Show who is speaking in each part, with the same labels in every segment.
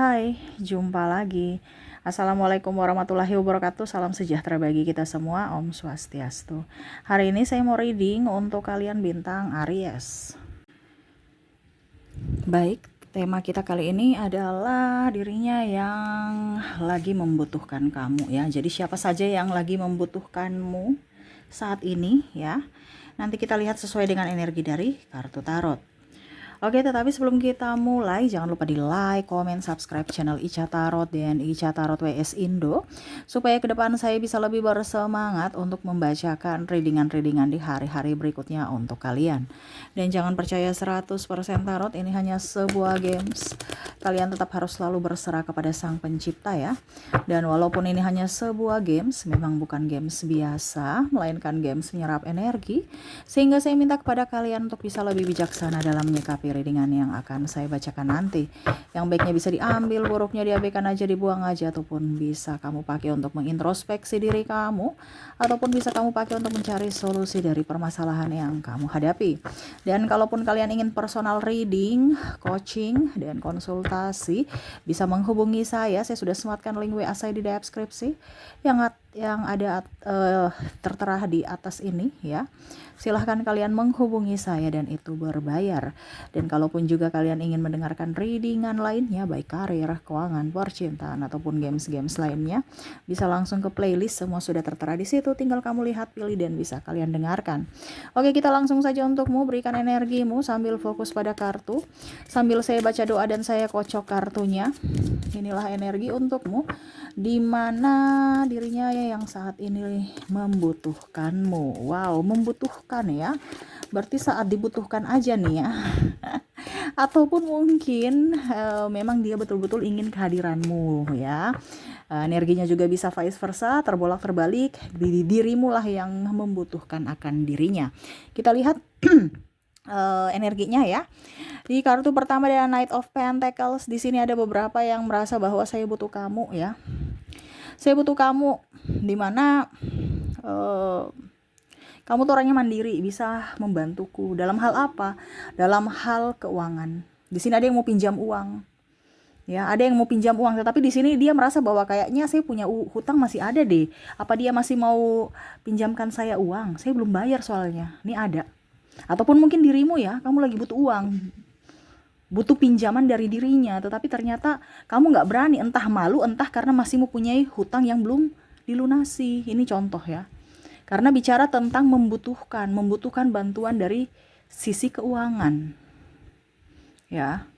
Speaker 1: Hai, jumpa lagi. Assalamualaikum warahmatullahi wabarakatuh. Salam sejahtera bagi kita semua. Om Swastiastu. Hari ini saya mau reading untuk kalian bintang Aries. Baik, tema kita kali ini adalah dirinya yang lagi membutuhkan kamu ya. Jadi siapa saja yang lagi membutuhkanmu saat ini ya. Nanti kita lihat sesuai dengan energi dari kartu tarot. Oke, tetapi sebelum kita mulai, jangan lupa di like, komen, subscribe channel Ica Tarot dan Ica Tarot WS Indo, supaya ke depan saya bisa lebih bersemangat untuk membacakan readingan-readingan di hari-hari berikutnya untuk kalian. Dan jangan percaya 100% tarot, ini hanya sebuah games. Kalian tetap harus selalu berserah kepada Sang Pencipta ya. Dan walaupun ini hanya sebuah games, memang bukan games biasa, melainkan games menyerap energi, sehingga saya minta kepada kalian untuk bisa lebih bijaksana dalam menyikapi readingan yang akan saya bacakan nanti. Yang baiknya bisa diambil, buruknya diabaikan aja, dibuang aja, ataupun bisa kamu pakai untuk mengintrospeksi diri kamu, ataupun bisa kamu pakai untuk mencari solusi dari permasalahan yang kamu hadapi. Dan kalaupun kalian ingin personal reading, coaching, dan konsultasi, bisa menghubungi saya sudah sematkan link WA saya di deskripsi yang ada tertera di atas ini ya. Silahkan kalian menghubungi saya dan itu berbayar. Dan kalaupun juga kalian ingin mendengarkan readingan lainnya, baik karir, keuangan, percintaan, ataupun games-games lainnya, bisa langsung ke playlist, semua sudah tertera di situ. Tinggal kamu lihat, pilih, dan bisa kalian dengarkan. Oke, kita langsung saja untukmu, berikan energimu sambil fokus pada kartu. Sambil saya baca doa dan saya kocok kartunya. Inilah energi untukmu, di mana dirinya yang saat ini membutuhkanmu. Wow, membutuhkan ya. Berarti saat dibutuhkan aja nih ya. Ataupun mungkin memang dia betul-betul ingin kehadiranmu ya. Energinya juga bisa vice versa, terbolak terbalik. Dirimu lah yang membutuhkan akan dirinya. Kita lihat energinya ya. Di kartu pertama ada Knight of Pentacles. Di sini ada beberapa yang merasa bahwa saya butuh kamu ya. Saya butuh kamu, dimana kamu tuh orangnya mandiri, bisa membantuku. Dalam hal apa? Dalam hal keuangan. Di sini ada yang mau pinjam uang. Ya, ada yang mau pinjam uang, tetapi di sini dia merasa bahwa kayaknya saya punya hutang masih ada deh. Apa dia masih mau pinjamkan saya uang? Saya belum bayar soalnya. Ini ada. Ataupun mungkin dirimu ya, kamu lagi butuh uang. Butuh pinjaman dari dirinya, tetapi ternyata kamu nggak berani, entah malu, entah karena masih mempunyai hutang yang belum dilunasi. Ini contoh ya. Karena bicara tentang membutuhkan bantuan dari sisi keuangan. Ya.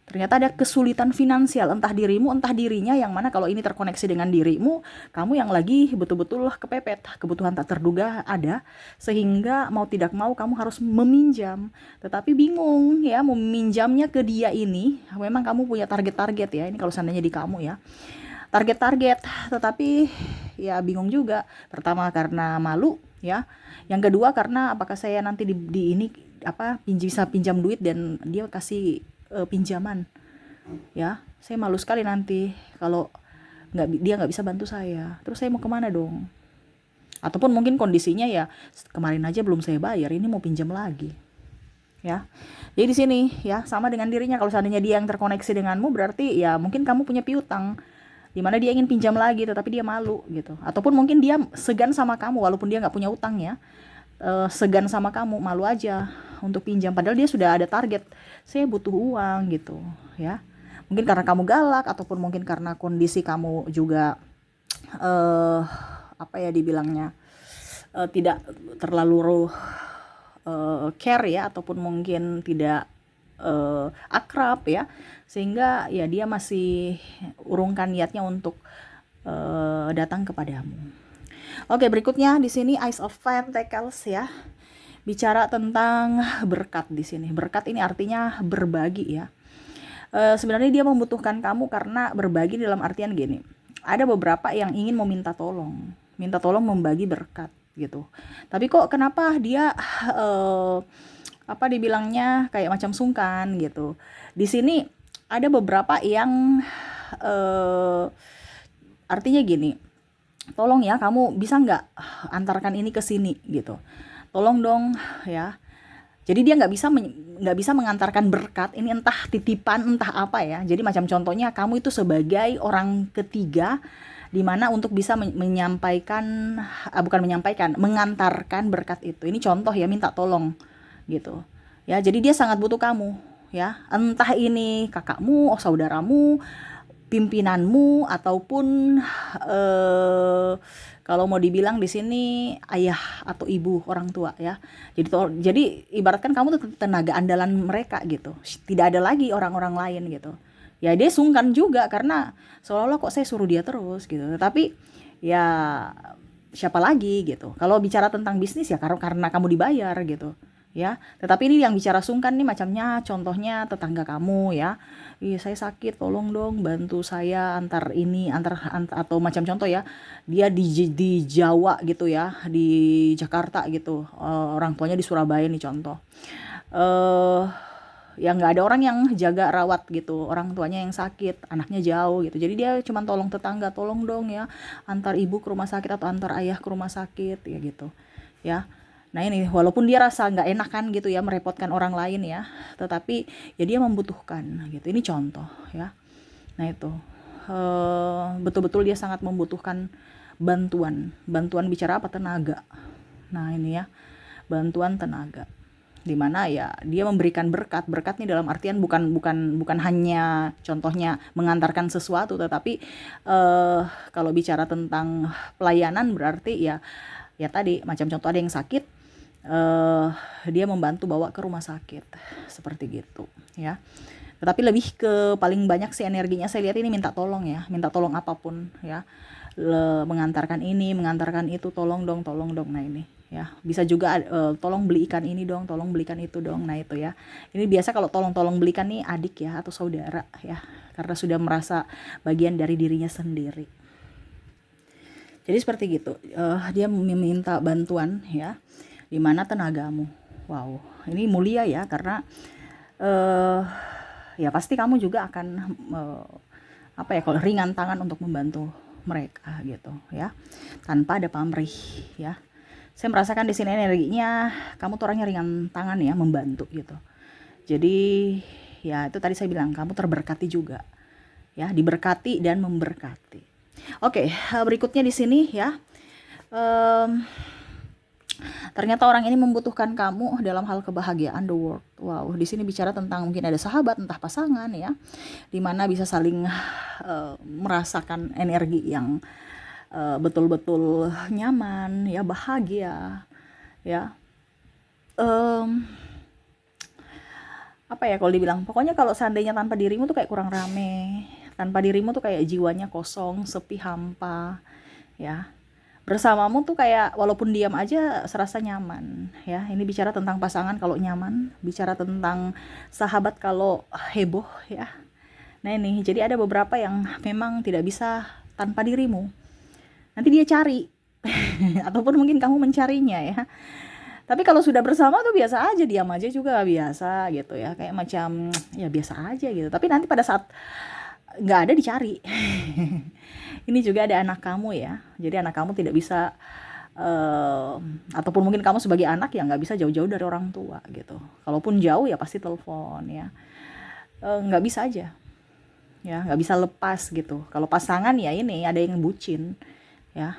Speaker 1: Ternyata ada kesulitan finansial, entah dirimu, entah dirinya, yang mana kalau ini terkoneksi dengan dirimu, kamu yang lagi betul-betul kepepet, kebutuhan tak terduga ada, sehingga mau tidak mau kamu harus meminjam, tetapi bingung ya, meminjamnya ke dia ini, memang kamu punya target-target ya, ini kalau seandainya di kamu ya, target-target, tetapi ya bingung juga. Pertama karena malu ya, yang kedua karena apakah saya nanti di ini bisa pinjam duit dan dia kasih pinjaman ya, saya malu sekali nanti kalau dia nggak bisa bantu saya, terus saya mau kemana dong? Ataupun mungkin kondisinya ya kemarin aja belum saya bayar, ini mau pinjam lagi ya. Jadi di sini ya sama dengan dirinya, kalau seandainya dia yang terkoneksi denganmu, berarti ya mungkin kamu punya piutang dimana dia ingin pinjam lagi tetapi dia malu gitu, ataupun mungkin dia segan sama kamu walaupun dia nggak punya utang ya, segan sama kamu, malu aja untuk pinjam padahal dia sudah ada target, saya butuh uang gitu ya. Mungkin karena kamu galak, ataupun mungkin karena kondisi kamu juga dibilangnya tidak terlalu care ya, ataupun mungkin tidak akrab ya, sehingga ya dia masih urungkan niatnya untuk datang kepadamu. Oke, berikutnya di sini Ace of Pentacles ya. Bicara tentang berkat di sini. Berkat ini artinya berbagi ya. Sebenarnya dia membutuhkan kamu karena berbagi dalam artian gini. Ada beberapa yang ingin meminta tolong, membagi berkat gitu. Tapi kok kenapa dia dibilangnya kayak macam sungkan gitu. Di sini ada beberapa yang artinya gini. Tolong ya, kamu bisa nggak antarkan ini ke sini gitu. Tolong dong ya. Jadi dia nggak bisa mengantarkan berkat ini, entah titipan entah apa ya. Jadi macam contohnya kamu itu sebagai orang ketiga di mana untuk bisa menyampaikan, bukan menyampaikan, mengantarkan berkat itu. Ini contoh ya, minta tolong gitu ya. Jadi dia sangat butuh kamu ya, entah ini kakakmu, saudaramu, pimpinanmu, ataupun kalau mau dibilang di sini ayah atau ibu, orang tua ya. Jadi ibaratkan kamu tuh tenaga andalan mereka gitu. Tidak ada lagi orang-orang lain gitu. Ya dia sungkan juga karena seolah-olah kok saya suruh dia terus gitu. Tetapi ya siapa lagi gitu. Kalau bicara tentang bisnis ya karena kamu dibayar gitu. Ya, tetapi ini yang bicara sungkan nih macamnya contohnya tetangga kamu ya. Iya, saya sakit, tolong dong bantu saya antar ini, atau macam contoh ya. Dia di Jawa gitu ya, di Jakarta gitu. Orang tuanya di Surabaya nih contoh. Eh ya nggak ada orang yang jaga rawat gitu, orang tuanya yang sakit, anaknya jauh gitu, jadi dia cuma tolong tetangga, tolong dong ya antar ibu ke rumah sakit atau antar ayah ke rumah sakit ya gitu ya. Nah ini walaupun dia rasa nggak enakan gitu ya merepotkan orang lain ya, tetapi ya dia membutuhkan gitu. Ini contoh ya. Nah itu betul-betul dia sangat membutuhkan bantuan bicara apa, tenaga. Nah ini ya, bantuan tenaga, dimana ya dia memberikan berkat nih, dalam artian bukan hanya contohnya mengantarkan sesuatu, tetapi kalau bicara tentang pelayanan berarti ya tadi macam contoh ada yang sakit, dia membantu bawa ke rumah sakit seperti gitu ya. Tetapi lebih ke paling banyak sih energinya saya lihat ini minta tolong ya, minta tolong apapun ya. Mengantarkan ini, mengantarkan itu, tolong dong. Nah ini ya, bisa juga tolong beli ikan ini dong, tolong belikan itu dong. Nah itu ya, ini biasa kalau tolong belikan nih adik ya atau saudara ya, karena sudah merasa bagian dari dirinya sendiri. Jadi seperti gitu, dia meminta bantuan ya, dimana tenagamu. Wow, ini mulia ya, karena ya pasti kamu juga akan apa ya, kalau ringan tangan untuk membantu mereka gitu ya, tanpa ada pamrih ya. Saya merasakan di sini energinya kamu tuh orangnya ringan tangan ya, membantu gitu. Jadi ya itu tadi saya bilang kamu terberkati juga ya, diberkati dan memberkati. Oke, berikutnya di sini ya. Ternyata orang ini membutuhkan kamu dalam hal kebahagiaan, the world. Wow, di sini bicara tentang mungkin ada sahabat, entah pasangan ya, dimana bisa saling merasakan energi yang betul-betul nyaman ya, bahagia ya. Apa ya kalau dibilang, pokoknya kalau seandainya tanpa dirimu tuh kayak kurang rame, tanpa dirimu tuh kayak jiwanya kosong, sepi, hampa ya. Bersamamu tuh kayak walaupun diam aja serasa nyaman ya. Ini bicara tentang pasangan kalau nyaman, bicara tentang sahabat kalau heboh ya. Nah ini jadi ada beberapa yang memang tidak bisa tanpa dirimu, nanti dia cari ataupun mungkin kamu mencarinya ya. Tapi kalau sudah bersama tuh biasa aja, diam aja juga biasa gitu ya, kayak macam ya biasa aja gitu. Tapi nanti pada saat nggak ada, dicari. Ini juga ada anak kamu ya, jadi anak kamu tidak bisa ataupun mungkin kamu sebagai anak ya nggak bisa jauh-jauh dari orang tua gitu. Kalaupun jauh ya pasti telepon ya, nggak bisa aja ya, nggak bisa lepas gitu. Kalau pasangan ya ini ada yang bucin ya.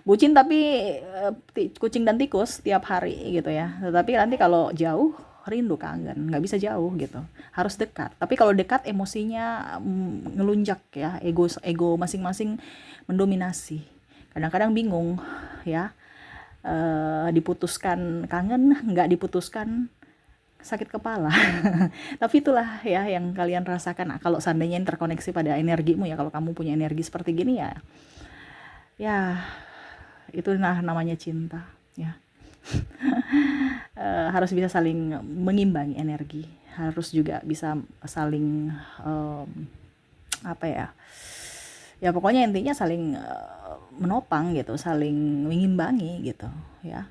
Speaker 1: Bucin tapi kucing dan tikus tiap hari gitu ya. Tetapi nanti kalau jauh, rindu, kangen, nggak bisa jauh gitu, harus dekat. Tapi kalau dekat emosinya ngelunjak ya, ego masing-masing mendominasi, kadang-kadang bingung ya, diputuskan kangen, nggak diputuskan sakit kepala. Tapi itulah ya yang kalian rasakan kalau seandainya terkoneksi pada energimu ya. Kalau kamu punya energi seperti gini ya itu namanya cinta ya. Harus bisa saling mengimbangi energi, harus juga bisa saling apa ya pokoknya intinya saling menopang gitu, saling mengimbangi gitu ya.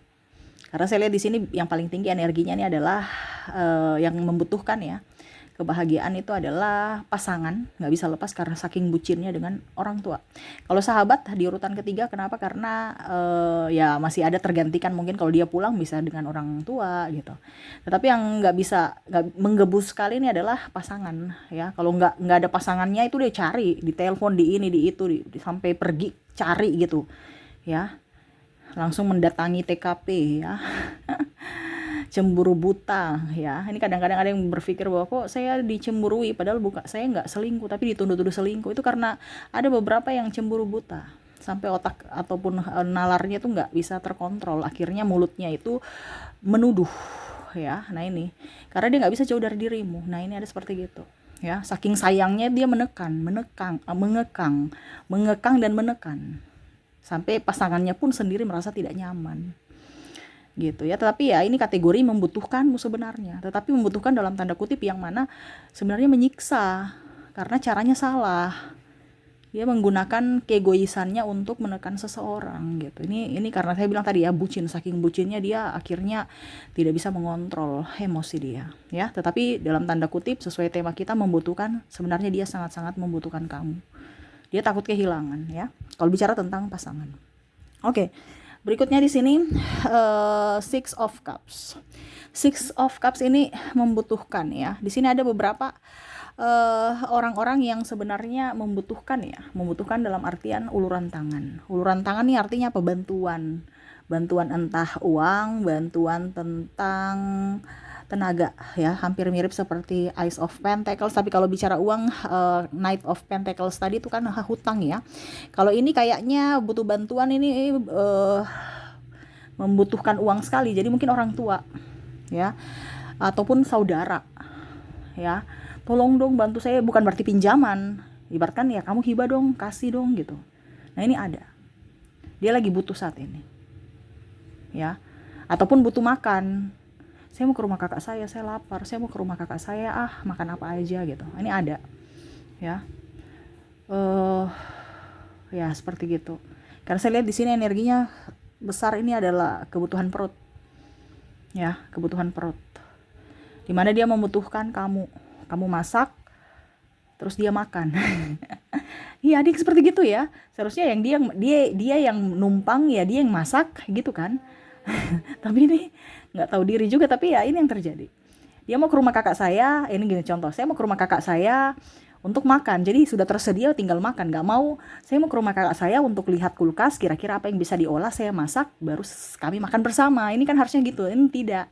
Speaker 1: Karena saya lihat di sini yang paling tinggi energinya ini adalah yang membutuhkan ya, kebahagiaan itu adalah pasangan, nggak bisa lepas karena saking bucinnya dengan orang tua. Kalau sahabat di urutan ketiga, kenapa? Karena ya masih ada tergantikan, mungkin kalau dia pulang bisa dengan orang tua gitu. Tetapi yang nggak menggebu sekali ini adalah pasangan ya. Kalau nggak ada pasangannya itu dia cari, di telepon, di ini, di itu, sampai pergi cari gitu ya, langsung mendatangi TKP ya. Cemburu buta ya. Ini kadang-kadang ada yang berpikir bahwa kok saya dicemburui, padahal saya nggak selingkuh tapi dituduh-tuduh selingkuh. Itu karena ada beberapa yang cemburu buta sampai otak ataupun nalarnya itu nggak bisa terkontrol, akhirnya mulutnya itu menuduh ya. Nah ini karena dia nggak bisa jauh dari dirimu. Nah ini ada seperti gitu ya, saking sayangnya dia mengekang dan menekan sampai pasangannya pun sendiri merasa tidak nyaman gitu ya. Tetapi ya ini kategori membutuhkanmu sebenarnya, tetapi membutuhkan dalam tanda kutip yang mana sebenarnya menyiksa karena caranya salah. Dia menggunakan keegoisannya untuk menekan seseorang gitu. Ini karena saya bilang tadi ya, bucin, saking bucinnya dia akhirnya tidak bisa mengontrol emosi dia ya. Tetapi dalam tanda kutip sesuai tema kita, membutuhkan, sebenarnya dia sangat-sangat membutuhkan kamu. Dia takut kehilangan ya. Kalau bicara tentang pasangan. Oke. Berikutnya di sini Six of Cups. Six of Cups ini membutuhkan ya. Di sini ada beberapa orang-orang yang sebenarnya membutuhkan ya. Membutuhkan dalam artian uluran tangan. Uluran tangan ini artinya apa? Bantuan entah uang, bantuan tentang tenaga ya, hampir mirip seperti Ace of Pentacles. Tapi kalau bicara uang, Knight of Pentacles tadi itu kan hutang ya. Kalau ini kayaknya butuh bantuan, ini membutuhkan uang sekali. Jadi mungkin orang tua ya, ataupun saudara ya, tolong dong bantu saya, bukan berarti pinjaman, ibaratkan ya kamu hibah dong, kasih dong gitu. Nah ini ada, dia lagi butuh saat ini ya, ataupun butuh makan. Saya mau ke rumah kakak saya lapar, saya mau ke rumah kakak saya, makan apa aja gitu. Ini ada ya, ya seperti gitu. Karena saya lihat di sini energinya besar, ini adalah kebutuhan perut ya, kebutuhan perut, dimana dia membutuhkan kamu masak terus dia makan. Iya, adik seperti gitu ya. Seharusnya yang dia yang numpang ya, dia yang masak gitu kan. Tapi ini nggak tahu diri juga, tapi ya ini yang terjadi. Dia mau ke rumah kakak saya, ini gini contoh, saya mau ke rumah kakak saya untuk makan, jadi sudah tersedia tinggal makan. Nggak mau, saya mau ke rumah kakak saya untuk lihat kulkas, kira-kira apa yang bisa diolah, saya masak, baru kami makan bersama. Ini kan harusnya gitu, ini tidak.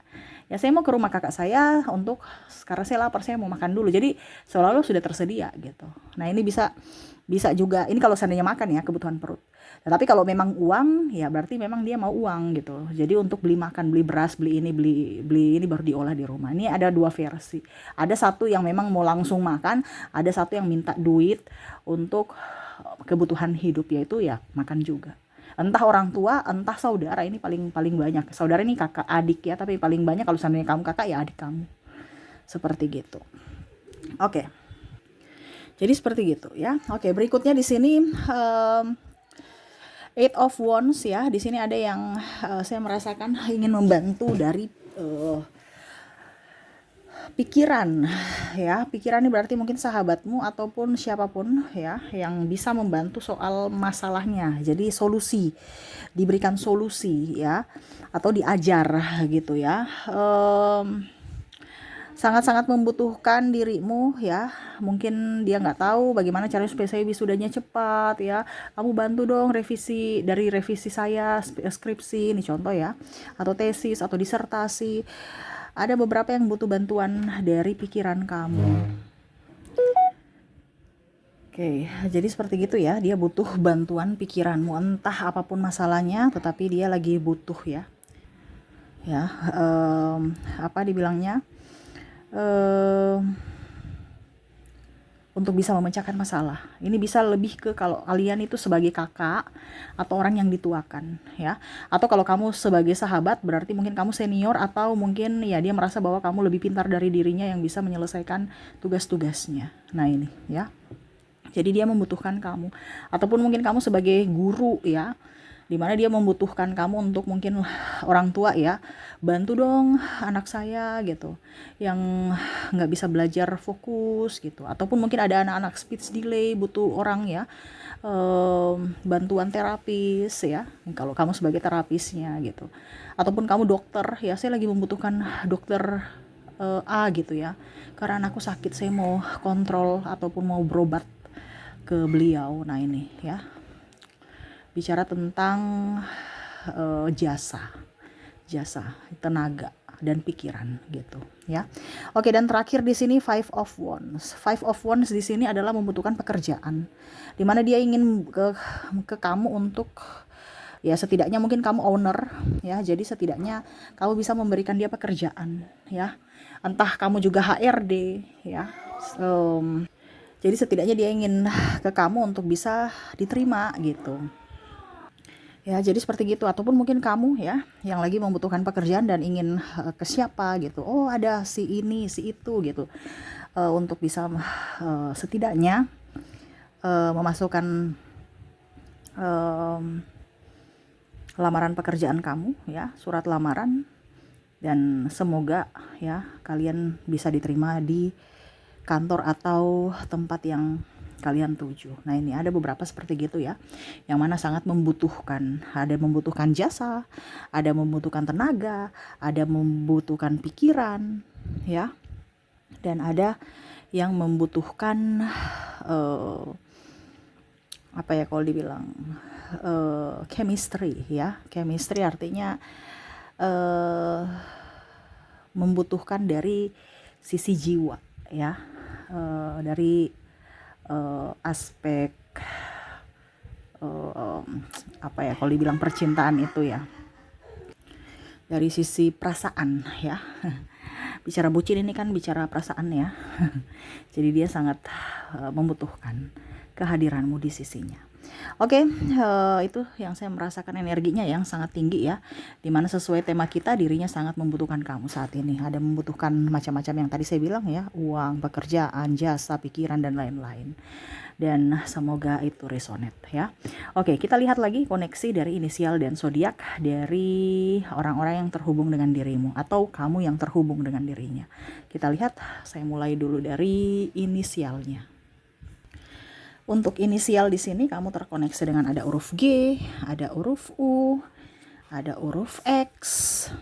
Speaker 1: Ya saya mau ke rumah kakak saya untuk, karena saya lapar, saya mau makan dulu. Jadi selalu sudah tersedia gitu. Nah ini bisa juga, ini kalau seandainya makan ya, kebutuhan perut. Tetapi kalau memang uang, ya berarti memang dia mau uang gitu. Jadi untuk beli makan, beli beras, beli ini baru diolah di rumah. Ini ada dua versi. Ada satu yang memang mau langsung makan, ada satu yang minta duit untuk kebutuhan hidup, yaitu ya makan juga. Entah orang tua, entah saudara, ini paling banyak. Saudara ini kakak adik ya, tapi paling banyak kalau seandainya kamu kakak ya adik kamu. Seperti gitu. Oke. Jadi seperti gitu ya. Oke, berikutnya di sini Eight of Wands ya. Di sini ada yang saya merasakan ingin membantu dari pikiran ya. Pikiran ini berarti mungkin sahabatmu ataupun siapapun ya, yang bisa membantu soal masalahnya. Jadi diberikan solusi ya, atau diajar gitu ya. Sangat-sangat membutuhkan dirimu ya. Mungkin dia nggak tahu bagaimana caranya supaya saya wisudanya cepat ya. Kamu bantu dong revisi saya skripsi, ini contoh ya, atau tesis atau disertasi. Ada beberapa yang butuh bantuan dari pikiran kamu. Oke, jadi seperti gitu ya. Dia butuh bantuan pikiranmu, entah apapun masalahnya, tetapi dia lagi butuh ya. Ya, apa dibilangnya? Untuk bisa memecahkan masalah. Ini bisa lebih ke kalau kalian itu sebagai kakak atau orang yang dituakan ya, atau kalau kamu sebagai sahabat berarti mungkin kamu senior, atau mungkin ya dia merasa bahwa kamu lebih pintar dari dirinya yang bisa menyelesaikan tugas-tugasnya. Nah ini ya, jadi dia membutuhkan kamu, ataupun mungkin kamu sebagai guru ya, dimana dia membutuhkan kamu untuk mungkin orang tua ya, bantu dong anak saya gitu, yang nggak bisa belajar fokus gitu, ataupun mungkin ada anak-anak speech delay butuh orang ya, bantuan terapis ya, kalau kamu sebagai terapisnya gitu, ataupun kamu dokter ya, saya lagi membutuhkan dokter A gitu ya, karena anakku sakit, saya mau kontrol ataupun mau berobat ke beliau. Nah ini ya, bicara tentang jasa tenaga dan pikiran gitu ya. Oke, dan terakhir di sini Five of Wands. Five of Wands di sini adalah membutuhkan pekerjaan, dimana dia ingin ke kamu untuk ya, setidaknya mungkin kamu owner ya, jadi setidaknya kamu bisa memberikan dia pekerjaan ya, entah kamu juga HRD ya. Jadi setidaknya dia ingin ke kamu untuk bisa diterima gitu ya, jadi seperti gitu. Ataupun mungkin kamu ya yang lagi membutuhkan pekerjaan dan ingin ke siapa gitu, oh ada si ini si itu gitu, untuk bisa setidaknya memasukkan lamaran pekerjaan kamu ya, surat lamaran, dan semoga ya kalian bisa diterima di kantor atau tempat yang kalian tuju. Nah ini ada beberapa seperti gitu ya, yang mana sangat membutuhkan, ada membutuhkan jasa, ada membutuhkan tenaga, ada membutuhkan pikiran ya, dan ada yang membutuhkan apa ya kalau dibilang chemistry ya. Chemistry artinya membutuhkan dari sisi jiwa ya, dari aspek apa ya kalau dibilang percintaan itu ya, dari sisi perasaan ya. Bicara bucin ini kan bicara perasaan ya. Jadi dia sangat membutuhkan kehadiranmu di sisinya. Oke, itu yang saya merasakan energinya yang sangat tinggi ya, dimana sesuai tema kita, dirinya sangat membutuhkan kamu saat ini. Ada membutuhkan macam-macam yang tadi saya bilang ya, uang, pekerjaan, jasa, pikiran, dan lain-lain. Dan semoga itu resonate ya. Oke, kita lihat lagi koneksi dari inisial dan zodiak dari orang-orang yang terhubung dengan dirimu atau kamu yang terhubung dengan dirinya. Kita lihat, saya mulai dulu dari inisialnya. Untuk inisial di sini kamu terkoneksi dengan ada huruf G, ada huruf U, ada huruf X,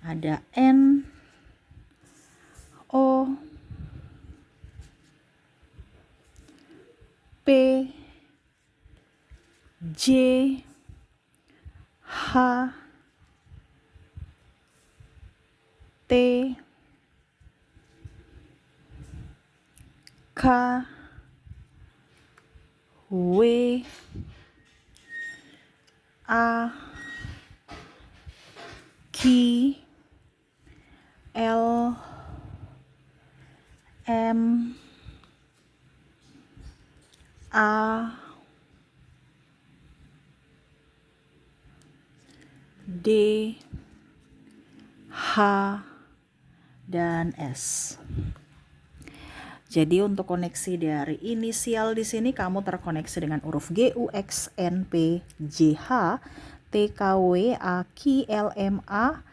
Speaker 1: ada N, O, P, J, H, T, K, W, A, Q, L, M, A, D, H, dan S. Jadi untuk koneksi dari inisial di sini kamu terkoneksi dengan huruf G, U, X, N, P, J, H, T, K, W, A, Q, L, M, A,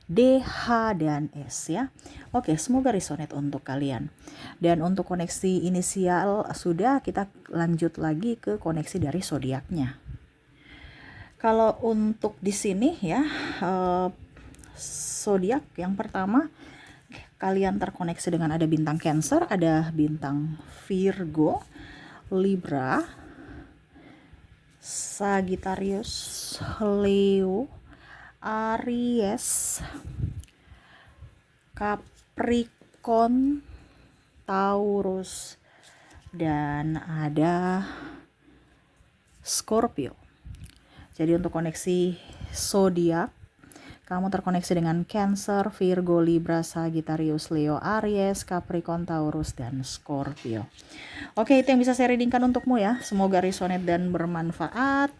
Speaker 1: D, H, dan S ya. Oke, semoga resonate untuk kalian. Dan untuk koneksi inisial sudah, kita lanjut lagi ke koneksi dari zodiaknya. Kalau untuk di sini ya, zodiak yang pertama kalian terkoneksi dengan ada bintang Cancer, ada bintang Virgo, Libra, Sagittarius, Leo, Aries, Capricorn, Taurus, dan ada Scorpio. Jadi untuk koneksi zodiak kamu terkoneksi dengan Cancer, Virgo, Libra, Sagittarius, Leo, Aries, Capricorn, Taurus, dan Scorpio. Oke, itu yang bisa saya readingkan untukmu ya. Semoga resonate dan bermanfaat.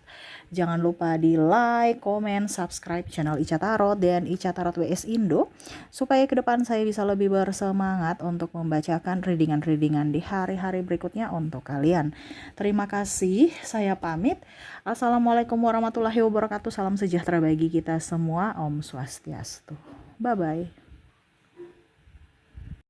Speaker 1: Jangan lupa di like, komen, subscribe channel Ica Tarot dan Ica Tarot WS Indo supaya ke depan saya bisa lebih bersemangat untuk membacakan readingan-readingan di hari-hari berikutnya untuk kalian. Terima kasih, saya pamit. Assalamualaikum warahmatullahi wabarakatuh. Salam sejahtera bagi kita semua. Om Swastiastu. Bye-bye.